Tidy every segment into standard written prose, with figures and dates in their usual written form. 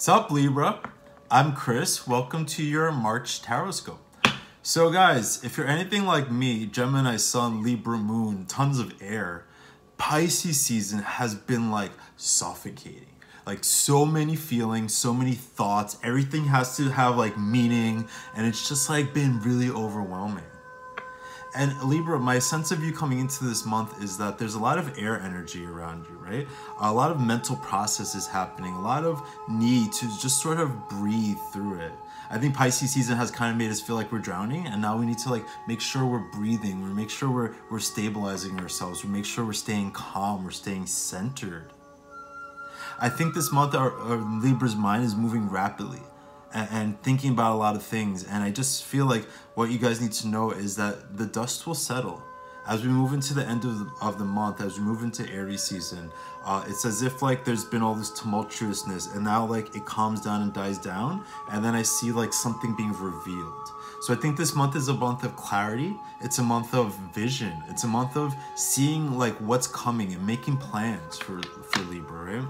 What's up, Libra? I'm Chris. Welcome to your March Taroscope. So guys, if you're anything like me, Gemini Sun, Libra Moon, tons of air, Pisces season has been like suffocating. Like so many feelings, so many thoughts, everything has to have like meaning, and it's just like been really overwhelming. And Libra, my sense of you coming into this month is that there's a lot of air energy around you, right? A lot of mental processes happening, a lot of need to just sort of breathe through it. I think Pisces season has kind of made us feel like we're drowning, and now we need to like make sure we're breathing, we make sure we're stabilizing ourselves, we make sure we're staying calm, we're staying centered. I think this month our Libra's mind is moving rapidly and thinking about a lot of things, and I just feel like what you guys need to know is that the dust will settle as we move into the end of the month, as we move into Aries season. It's as if like there's been all this tumultuousness, and now like it calms down and dies down, and then I see like something being revealed. So I think this month is a month of clarity, it's a month of vision, it's a month of seeing like what's coming and making plans for Libra, right?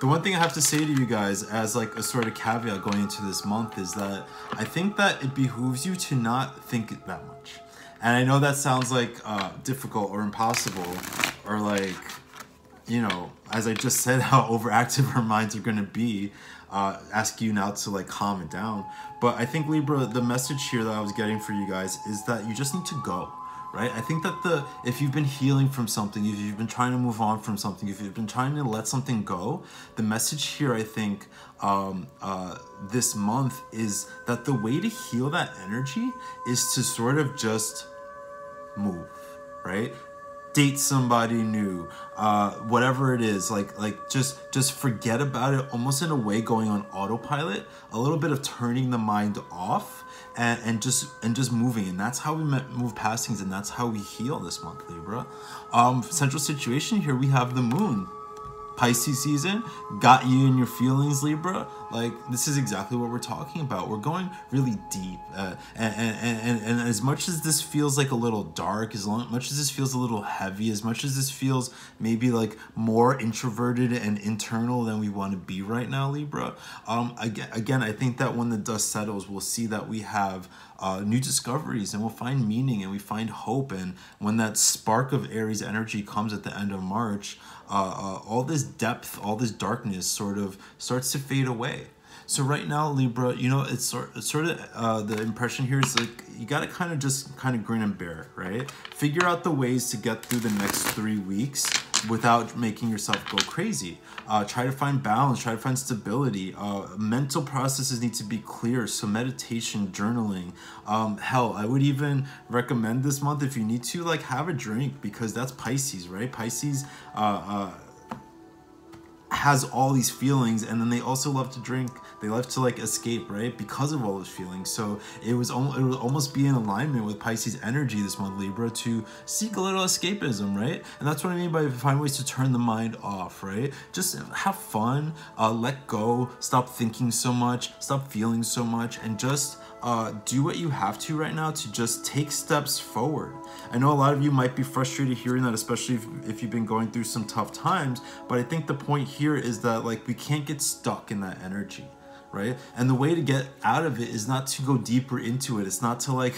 The one thing I have to say to you guys as like a sort of caveat going into this month is that I think that it behooves you to not think that much. And I know that sounds like difficult or impossible, or like, you know, as I just said, how overactive our minds are going to be, ask you now to like calm it down. But I think Libra, the message here that I was getting for you guys is that you just need to go. Right? I think that if you've been healing from something, if you've been trying to move on from something, if you've been trying to let something go, the message here, I think, this month is that the way to heal that energy is to sort of just move, right? Date somebody new, whatever it is, like just forget about it, almost in a way going on autopilot, a little bit of turning the mind off, and just moving. And that's how we move past things, and that's how we heal this month, Libra. Central situation here, we have the moon. Pisces season got you in your feelings, Libra. Like, this is exactly what we're talking about. We're going really deep, and as much as this feels like a little dark, as much as this feels a little heavy, as much as this feels maybe like more introverted and internal than we want to be right now, Libra, again, I think that when the dust settles, we'll see that we have new discoveries, and we'll find meaning, and we find hope. And when that spark of Aries energy comes at the end of March, all this depth, all this darkness sort of starts to fade away. So right now, Libra, you know, it's sort of the impression here is like you got to kind of grin and bear it, right? Figure out the ways to get through the next 3 weeks without making yourself go crazy. Try to find balance, try to find stability. Mental processes need to be clear, so meditation, journaling. Hell, I would even recommend this month, if you need to, like have a drink, because that's Pisces, right? Pisces has all these feelings, and then they also love to drink, they love to like escape, right, because of all those feelings. So it would almost be in alignment with Pisces energy this month, Libra, to seek a little escapism, right? And that's what I mean by find ways to turn the mind off, right? Just have fun, let go, stop thinking so much, stop feeling so much, and just do what you have to right now to just take steps forward. I know a lot of you might be frustrated hearing that, especially if you've been going through some tough times, but I think the point here is that like we can't get stuck in that energy, right? And the way to get out of it is not to go deeper into it. It's not to like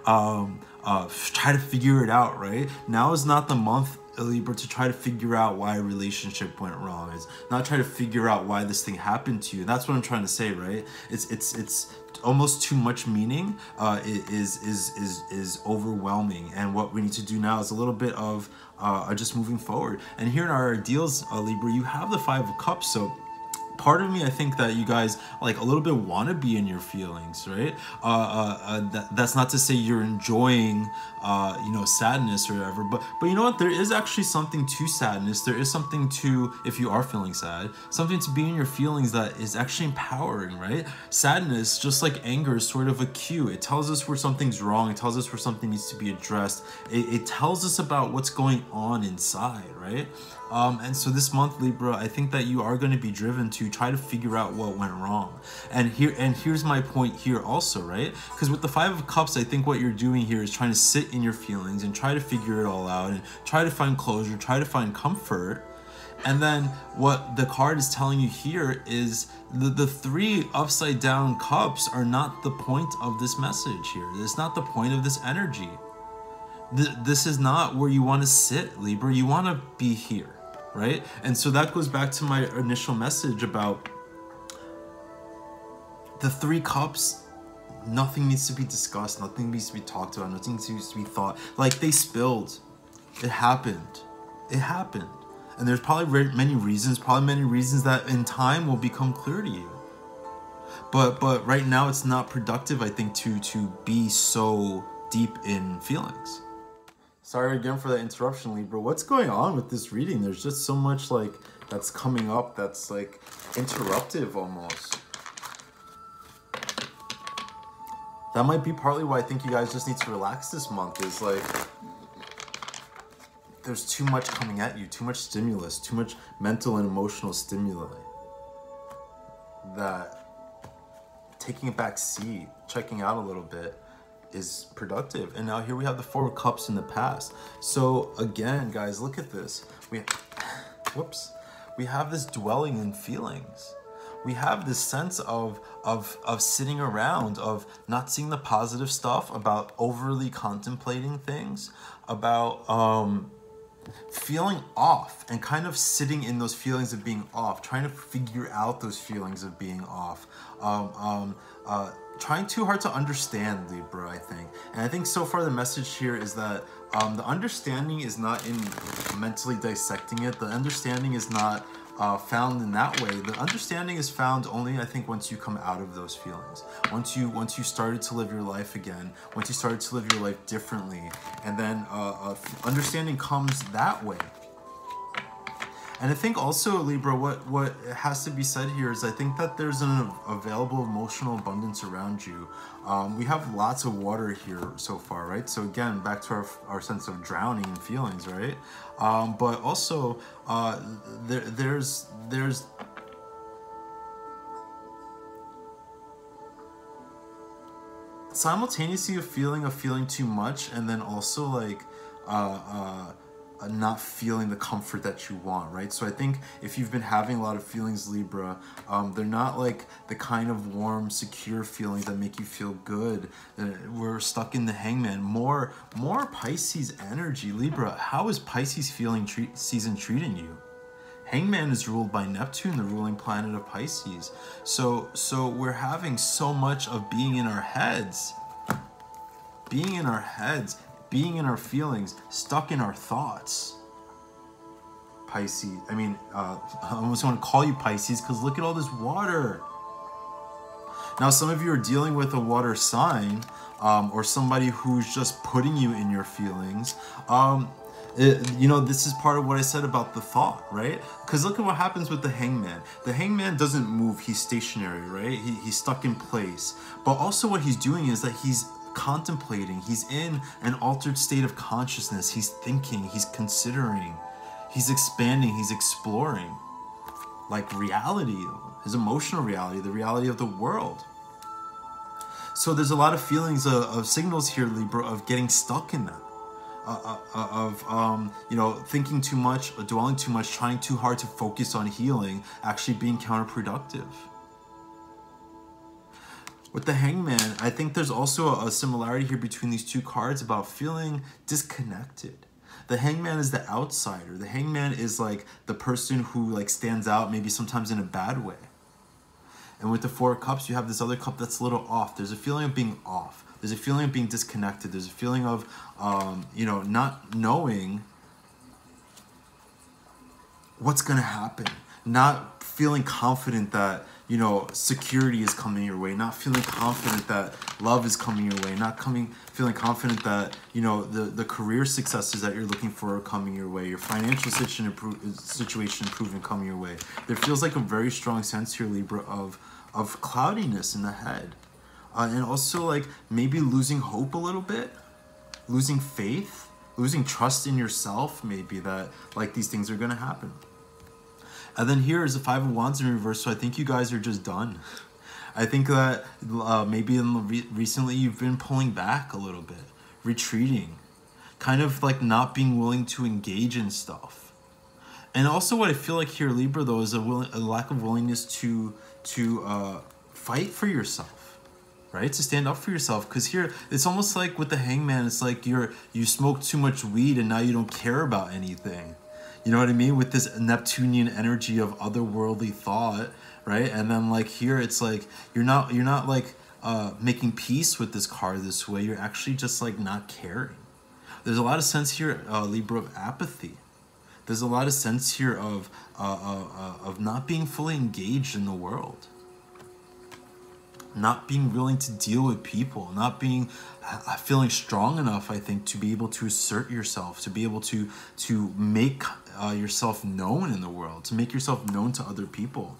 try to figure it out, right? Now is not the month, Libra, to try to figure out why a relationship went wrong. It's not try to figure out why this thing happened to you. That's what I'm trying to say, right? It's almost too much meaning. Is overwhelming, and what we need to do now is a little bit of just moving forward. And here in our ideals, Libra, you have the 5 of Cups, so part of me, I think that you guys like a little bit want to be in your feelings, right? That's not to say you're enjoying, you know, sadness or whatever, but you know what? There is actually something to sadness. There is something to, if you are feeling sad, something to be in your feelings that is actually empowering, right? Sadness, just like anger, is sort of a cue. It tells us where something's wrong. It tells us where something needs to be addressed. It tells us about what's going on inside, right? And so this month, Libra, I think that you are going to be driven to try to figure out what went wrong. And here's my point here also, right? Because with the 5 of Cups, I think what you're doing here is trying to sit in your feelings and try to figure it all out and try to find closure, try to find comfort. And then what the card is telling you here is the three upside down cups are not the point of this message here. It's not the point of this energy. This is not where you want to sit, Libra. You want to be here, right? And so that goes back to my initial message about the three cups. Nothing needs to be discussed. Nothing needs to be talked about. Nothing needs to be thought. Like, they spilled. It happened. It happened. And there's probably many reasons that in time will become clear to you. But right now it's not productive, I think, to be so deep in feelings. Sorry again for that interruption, Libra. What's going on with this reading? There's just so much like that's coming up that's like interruptive almost. That might be partly why I think you guys just need to relax this month, is like there's too much coming at you, too much stimulus, too much mental and emotional stimuli, that taking a back seat, checking out a little bit is productive. And now here we have the Four of Cups in the past. So again, guys, look at this. We have this dwelling in feelings. We have this sense of sitting around, of not seeing the positive stuff, about overly contemplating things, about feeling off and kind of sitting in those feelings of being off, trying to figure out those feelings of being off, trying too hard to understand, Libra, I think. And I think so far the message here is that the understanding is not in mentally dissecting it. The understanding is not found in that way. The understanding is found only, I think, once you come out of those feelings. Once you started to live your life again, once you started to live your life differently, and then understanding comes that way. And I think also, Libra, what has to be said here is I think that there's an available emotional abundance around you. We have lots of water here so far, right? So again, back to our sense of drowning in feelings, right? But also, there's simultaneously a feeling too much, and then also like not feeling the comfort that you want, right? So I think if you've been having a lot of feelings, Libra, they're not like the kind of warm, secure feelings that make you feel good. We're stuck in the Hangman. More Pisces energy, Libra. How is Pisces season treating you? Hangman is ruled by Neptune, the ruling planet of Pisces. So we're having so much of being in our heads, being in our feelings, stuck in our thoughts. Pisces, I almost want to call you Pisces because look at all this water. Now, some of you are dealing with a water sign, or somebody who's just putting you in your feelings. This is part of what I said about the thought, right? Because look at what happens with the Hangman. The Hangman doesn't move, he's stationary, right? He's stuck in place. But also what he's doing is that he's contemplating, he's in an altered state of consciousness, he's thinking, he's considering, he's expanding, he's exploring, like reality, his emotional reality, the reality of the world. So there's a lot of feelings of signals here, Libra, of getting stuck in that, thinking too much, dwelling too much, trying too hard to focus on healing, actually being counterproductive. With the Hangman, I think there's also a similarity here between these two cards about feeling disconnected. The Hangman is the outsider. The Hangman is like the person who like stands out, maybe sometimes in a bad way. And with the Four of Cups, you have this other cup that's a little off. There's a feeling of being off. There's a feeling of being disconnected. There's a feeling of, not knowing what's going to happen. Not feeling confident that, security is coming your way. Not feeling confident that love is coming your way. Feeling confident that, the career successes that you're looking for are coming your way. Your financial situation improvement coming your way. There feels like a very strong sense here, Libra, of cloudiness in the head. And also like maybe losing hope a little bit, losing faith, losing trust in yourself, maybe that like these things are going to happen. And then here is the Five of Wands in reverse, so I think you guys are just done. I think that maybe recently you've been pulling back a little bit, retreating, kind of like not being willing to engage in stuff. And also what I feel like here, Libra, though, is a lack of willingness to fight for yourself, right? To stand up for yourself. Because here, it's almost like with the Hangman, it's like you smoke too much weed and now you don't care about anything. You know what I mean? With this Neptunian energy of otherworldly thought, right? And then like here, it's like you're not like making peace with this card this way. You're actually just like not caring. There's a lot of sense here, Libra, of apathy. There's a lot of sense here of not being fully engaged in the world. Not being willing to deal with people, not feeling strong enough, I think, to be able to assert yourself, to be able to make yourself known in the world, to make yourself known to other people.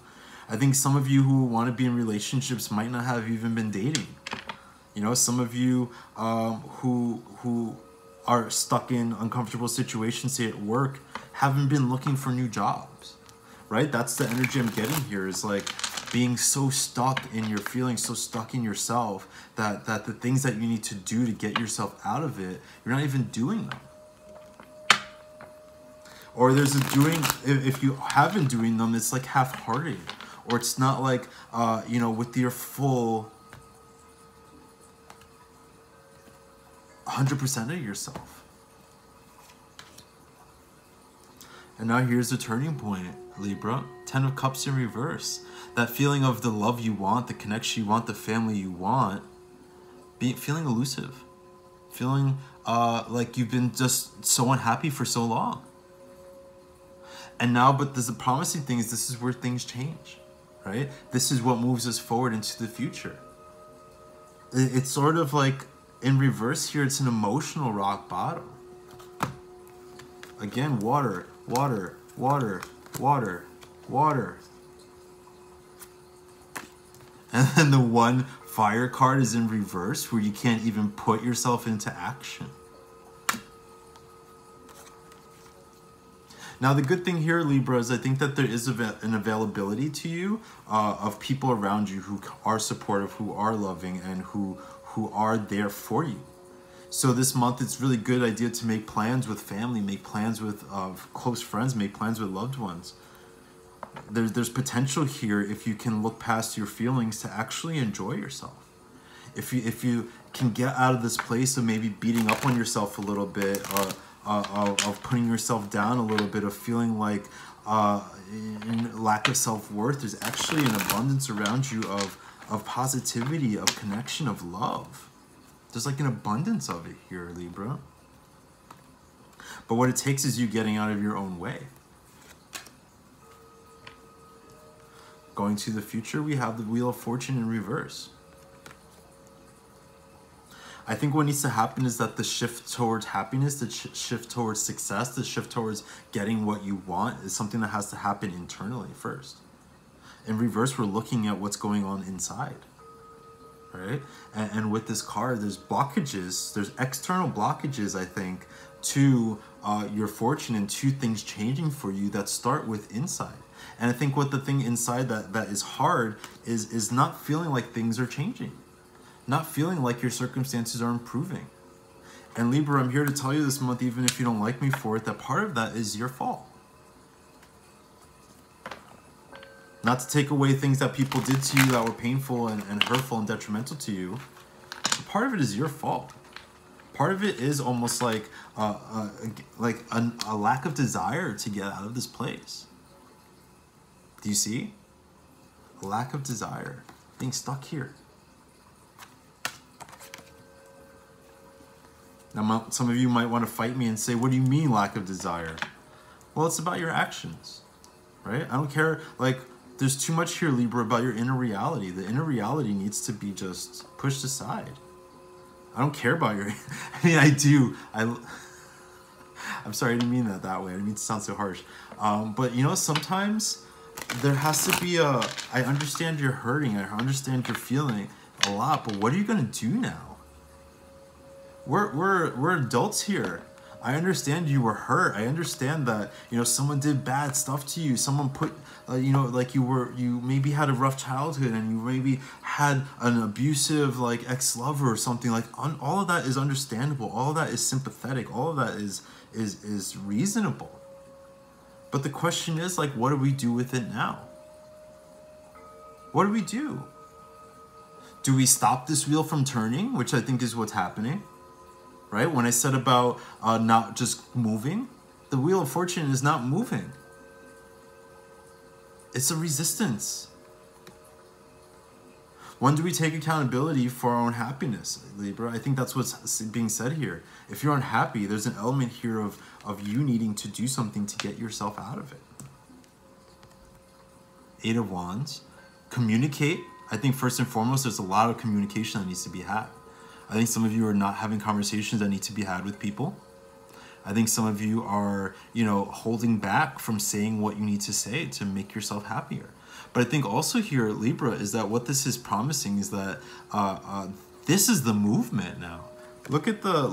I think some of you who want to be in relationships might not have even been dating. You know, some of you who are stuck in uncomfortable situations, say at work, haven't been looking for new jobs, right? That's the energy I'm getting here, is like being so stuck in your feelings, so stuck in yourself that the things that you need to do to get yourself out of it, you're not even doing them. Or there's a doing, if you have been doing them, it's like half-hearted. Or it's not like, you know, with your full 100% of yourself. And now here's the turning point, Libra. 10 of Cups in reverse. That feeling of the love you want, the connection you want, the family you want, feeling elusive. Feeling like you've been just so unhappy for so long. And now, but there's the promising thing is this is where things change, right? This is what moves us forward into the future. It's sort of like, in reverse here, it's an emotional rock bottom. Again, water, water, water, water, water. And then the one fire card is in reverse, where you can't even put yourself into action. Now, the good thing here, Libra, is I think that there is an availability to you of people around you who are supportive, who are loving, and who are there for you. So this month, it's really good idea to make plans with family, make plans with close friends, make plans with loved ones. There's potential here if you can look past your feelings to actually enjoy yourself. If you can get out of this place of maybe beating up on yourself a little bit, of putting yourself down a little bit, of feeling like in lack of self-worth, there's actually an abundance around you of positivity, of connection, of love. There's like an abundance of it here, Libra. But what it takes is you getting out of your own way. Going to the future, we have the Wheel of Fortune in reverse. I think what needs to happen is that the shift towards happiness, the shift towards success, the shift towards getting what you want is something that has to happen internally first. In reverse, we're looking at what's going on inside, right? And with this card, there's blockages, there's external blockages, I think, to your fortune and to things changing for you that start with inside. And I think what the thing inside that is hard is not feeling like things are changing. Not feeling like your circumstances are improving. And Libra, I'm here to tell you this month, even if you don't like me for it, that part of that is your fault. Not to take away things that people did to you that were painful and hurtful and detrimental to you. But part of it is your fault. Part of it is almost like a lack of desire to get out of this place. Do you see? A lack of desire. Being stuck here. Now, some of you might want to fight me and say, what do you mean lack of desire? Well, it's about your actions, right? I don't care, like, there's too much here, Libra, about your inner reality. The inner reality needs to be just pushed aside. I don't care about your, I mean, I do. I'm sorry, I didn't mean that way. I didn't mean to sound so harsh. But, you know, sometimes there has to be I understand you're hurting. I understand you're feeling a lot, but what are you going to do now? We're adults here. I understand you were hurt. I understand that, you know, someone did bad stuff to you. Someone put, you know, like you maybe had a rough childhood and you maybe had an abusive, like, ex-lover or something. Like, all of that is understandable. All of that is sympathetic. All of that is reasonable. But the question is, like, what do we do with it now? What do we do? Do we stop this wheel from turning, which I think is what's happening, right? When I said about not just moving, the wheel of fortune is not moving. It's a resistance. When do we take accountability for our own happiness, Libra? I think that's what's being said here. If you're unhappy, there's an element here of you needing to do something to get yourself out of it. Eight of Wands. Communicate. I think first and foremost, there's a lot of communication that needs to be had. I think some of you are not having conversations that need to be had with people. I think some of you are, you know, holding back from saying what you need to say to make yourself happier. But I think also here, Libra, is that what this is promising is that this is the movement now. Look at the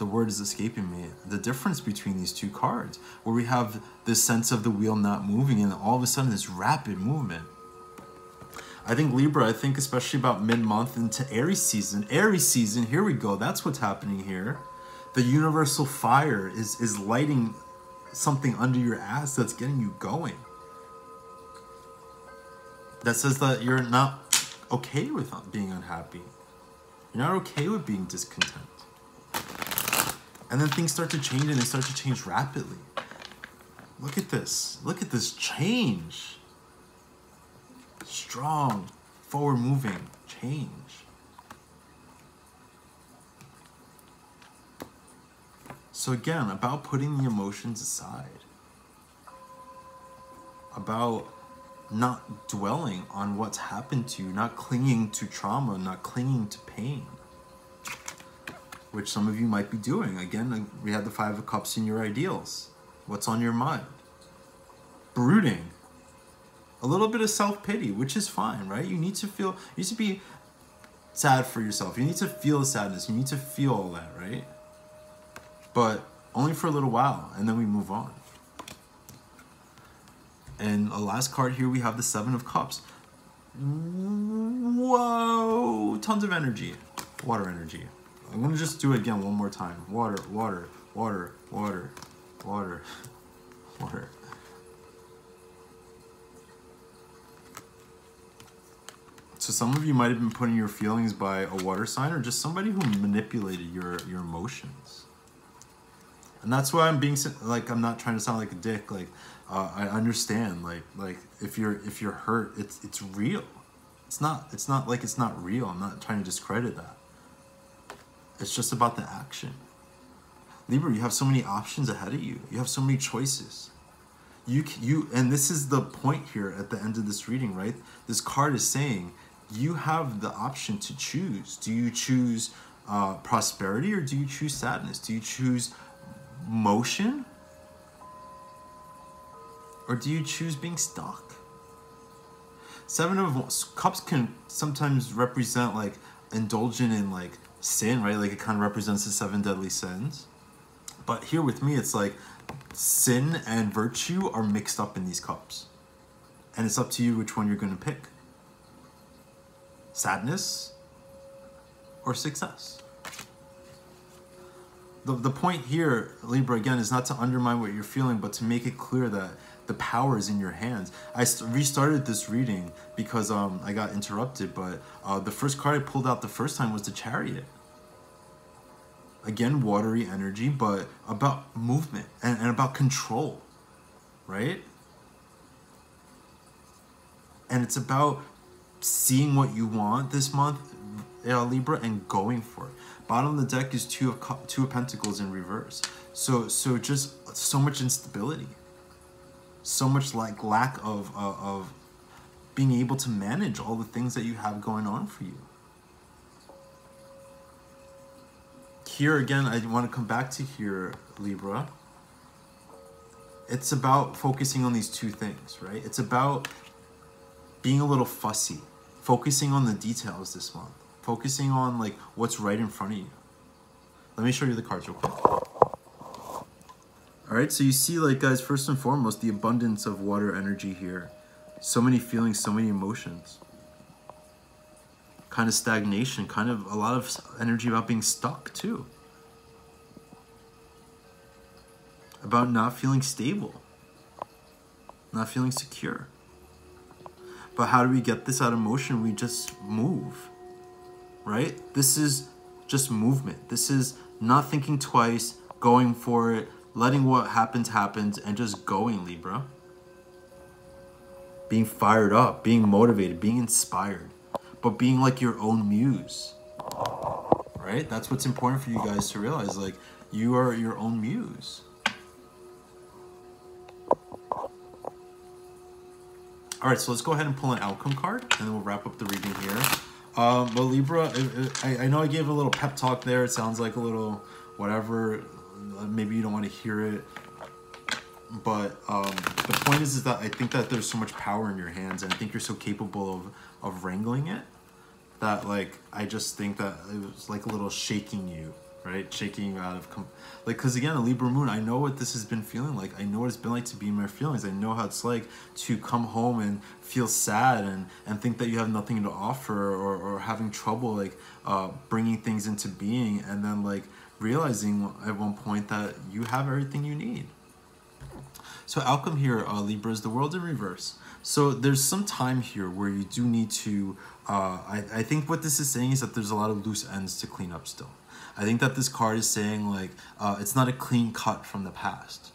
word is escaping me. The difference between these two cards, where we have this sense of the wheel not moving, and all of a sudden this rapid movement. I think Libra, I think especially about mid-month into Aries season. Aries season, here we go. That's what's happening here. The universal fire is lighting something under your ass that's getting you going. That says that you're not okay with being unhappy. You're not okay with being discontent. And then things start to change, and they start to change rapidly. Look at this. Look at this change. Strong, forward-moving change. So again, about putting the emotions aside. About not dwelling on what's happened to you, not clinging to trauma, not clinging to pain. Which some of you might be doing. Again, we have the Five of Cups in your ideals. What's on your mind? Brooding. A little bit of self-pity, which is fine, right? You need to feel, you need to be sad for yourself. You need to feel the sadness. You need to feel all that, right? But only for a little while, and then we move on. And the last card here, we have the Seven of Cups. Whoa! Tons of energy. Water energy. I'm going to just do it again one more time. Water, water, water, water, water, water. So some of you might have been putting your feelings by a water sign, or just somebody who manipulated your emotions. And that's why I'm being like, I'm not trying to sound like a dick. Like, I understand. Like if you're hurt, it's real. It's not like it's not real. I'm not trying to discredit that. It's just about the action. Libra, you have so many options ahead of you. You have so many choices. And this is the point here at the end of this reading, right? This card is saying you have the option to choose. Do you choose prosperity, or do you choose sadness? Do you choose motion, or do you choose being stuck? Seven of Cups can sometimes represent like indulging in like sin, right? Like it kind of represents the 7 deadly sins. But here with me, it's like sin and virtue are mixed up in these cups. And it's up to you which one you're going to pick. Sadness or success. The point here, Libra, again, is not to undermine what you're feeling, but to make it clear that the power is in your hands. I restarted this reading because I got interrupted, but the first card I pulled out the first time was the Chariot. Again, watery energy, but about movement and about control, right? And it's about seeing what you want this month, Libra, and going for it. Bottom of the deck is Two of Pentacles in reverse. So just so much instability. So much like lack of being able to manage all the things that you have going on for you. Here again, I want to come back to here, Libra. It's about focusing on these two things, right? It's about being a little fussy, focusing on the details this month, focusing on like what's right in front of you. Let me show you the cards real quick. All right, so you see, like, guys, first and foremost, the abundance of water energy here. So many feelings, so many emotions. Kind of stagnation, kind of a lot of energy about being stuck too. about not feeling stable, not feeling secure. But how do we get this out of motion? We just move, right? This is just movement. This is not thinking twice, going for it, letting what happens, and just going, Libra. Being fired up, being motivated, being inspired, but being like your own muse, right? That's what's important for you guys to realize. Like, you are your own muse. All right, so let's go ahead and pull an outcome card, and then we'll wrap up the reading here. Well, Libra, I know I gave a little pep talk there. It sounds like a little whatever. Maybe you don't want to hear it. But the point is that I think that there's so much power in your hands, and I think you're so capable of wrangling it, that, like, I just think that it was like a little shaking you, right? Shaking you out of, like, because again, a Libra moon, I know what this has been feeling like. I know what it's been like to be in my feelings. I know how it's like to come home and feel sad and think that you have nothing to offer, or having trouble, like, bringing things into being, and then, like, realizing at one point that you have everything you need. So outcome here, Libra, is the world in reverse. So there's some time here where you do need to, I think what this is saying is that there's a lot of loose ends to clean up still. I think that this card is saying, like, it's not a clean cut from the past,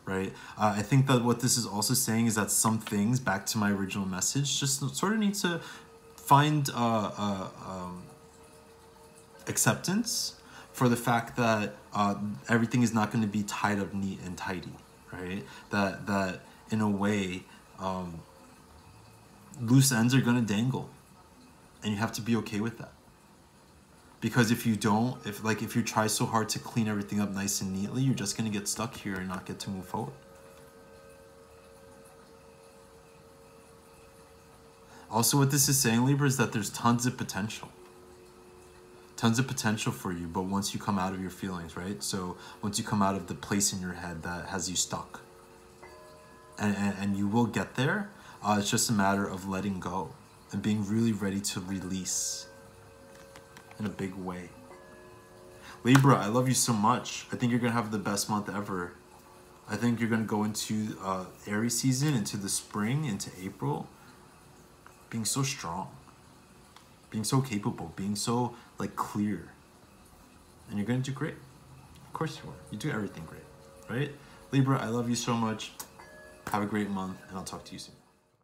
right? I think that what this is also saying is that some things, back to my original message, just sort of need to find acceptance for the fact that everything is not going to be tied up neat and tidy. Right? That in a way, loose ends are gonna dangle, and you have to be okay with that. Because if you don't, if you try so hard to clean everything up nice and neatly, you're just gonna get stuck here and not get to move forward. Also, what this is saying, Libra, is that there's tons of potential. Tons of potential for you, but once you come out of your feelings, right? So once you come out of the place in your head that has you stuck, and you will get there, it's just a matter of letting go and being really ready to release in a big way. Libra, I love you so much. I think you're gonna have the best month ever. I think you're gonna go into Aries season, into the spring, into April, being so strong, being so capable, being so, like, clear, and you're gonna do great. Of course you are. You do everything great, right? Libra, I love you so much. Have a great month, and I'll talk to you soon.